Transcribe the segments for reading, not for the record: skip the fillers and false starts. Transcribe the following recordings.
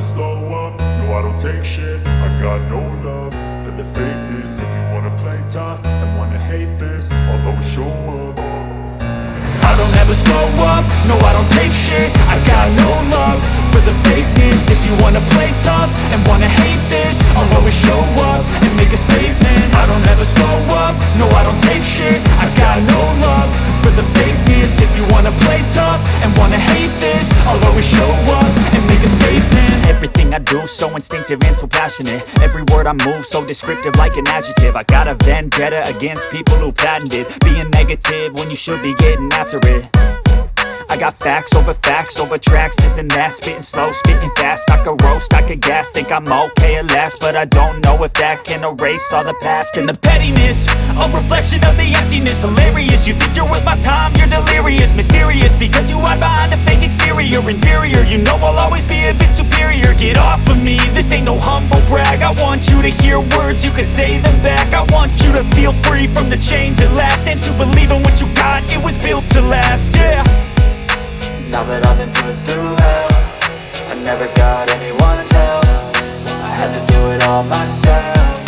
slow up, no I don't take shit. I got no love for the fakeness. If you wanna play tough and wanna hate this, I'll always show up. I don't ever slow up, no I don't take shit. I got no love for the fakeness. If you wanna play tough and wanna hate this, I'll always show up and make a statement. I don't ever slow up, no I don't take shit. I got no love for the fakeness. If you wanna play tough and wanna hate this, I'll always show up and make a statement. Everything I do so instinctive and so passionate. Every word I move so descriptive like an adjective. I got a vendetta against people who patented being negative when you should be getting after it. I got facts over tracks, this and that. Spitting slow, spitting fast, I could roast, I could gas. Think I'm okay at last, but I don't know if that can erase all the past. And the pettiness, a reflection of the emptiness. Hilarious, you think you're worth my time, you're delirious. Mysterious, because you hide behind a fake exterior. Inferior, you know I'll always be a bit superior. Get off of me, this ain't no humble brag. I want you to hear words, you can say them back. I want you to feel free from the chains at last, and to believe in what you got, it was built to last, yeah. Now that I've been put through hell, I never got anyone's help. I had to do it all myself.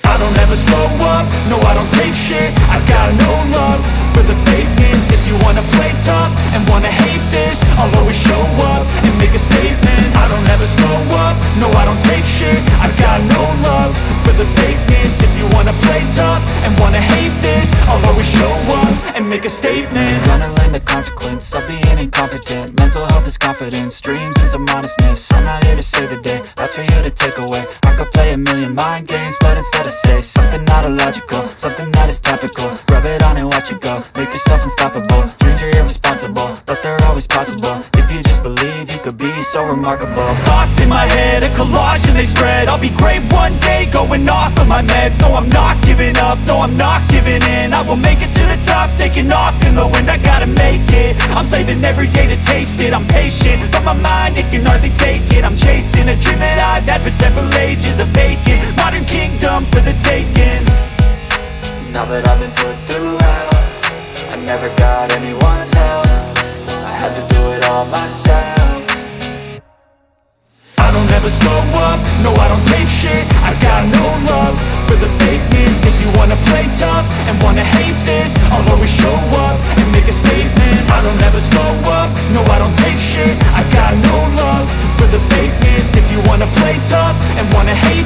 I don't ever slow up, no I don't take shit. I got no love for the fakeness. If you wanna play tough and wanna hate this, I'll always show up and make a statement. I don't ever slow up, no I don't take shit. I got no love for the fakeness. If you wanna play tough and wanna hate this, I'll always show up and make a statement. Gonna learn the consequence of being incompetent. Mental health is confidence, dreams and some honestness. I'm not here to save the day, that's for you to take away. I could play a million mind games, but instead I say something not illogical, something that is topical. Rub it on and watch it go, make yourself unstoppable. Dreams are irresponsible, but they're always possible. If you just believe, you could be so remarkable. Thoughts in my head, a collage and they spread. I'll be great one day, going off of my meds. No, I'm not giving up, no, I'm not giving in. I will make it to the top, taking off in the wind. I gotta make it, I'm saving every day to taste it. I'm patient, but my mind, it can hardly take it. I'm chasing a dream that I've had for several ages. A vacant, modern kingdom for the taking. Now that I've been put through hell, I never got anyone's help. I had to do it all myself. I don't ever slow up, no I don't take shit. I got no love for the fakeness. If you wanna play tough and wanna hate this, I'll always show up and make a statement. I don't ever slow up, no I don't take shit. I got no love for the fakeness. If you wanna play tough and wanna hate